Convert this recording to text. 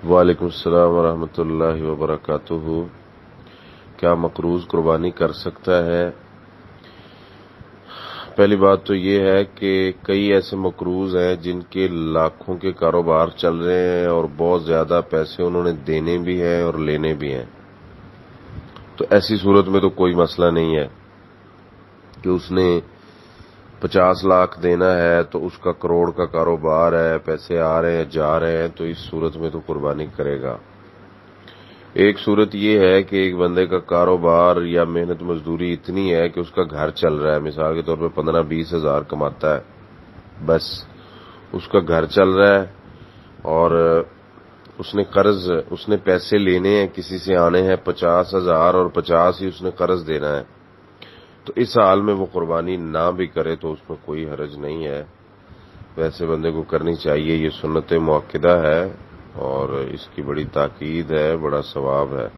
وعلیکم السلام ورحمۃ اللہ وبرکاتہ۔ کیا مقروض قربانی کر سکتا ہے؟ پہلی بات تو یہ ہے کہ کئی ایسے مقروض ہیں جن کے لاکھوں کے کاروبار چل رہے ہیں اور بہت زیادہ پیسے انہوں نے دینے بھی ہیں اور لینے بھی ہیں، تو ایسی صورت میں تو کوئی مسئلہ نہیں ہے کہ اس نے 50 لاکھ دینا ہے تو اس کا کروڑ کا کاروبار ہے، پیسے آ رہے ہیں جا رہے ہیں، تو اس صورت میں تو قربانی کرے گا۔ ایک صورت یہ ہے کہ ایک بندے کا کاروبار یا محنت مزدوری اتنی ہے کہ اس کا گھر چل رہا ہے، مثال کے طور پہ 15-20 ہزار کماتا ہے، بس اس کا گھر چل رہا ہے اور اس نے پیسے لینے ہیں، کسی سے آنے ہیں 50,000 اور 50 ہی اس نے قرض دینا ہے، تو اس حال میں وہ قربانی نہ بھی کرے تو اس میں کوئی حرج نہیں ہے۔ ویسے بندے کو کرنی چاہیے، یہ سنت مؤکدہ ہے اور اس کی بڑی تاکید ہے، بڑا ثواب ہے۔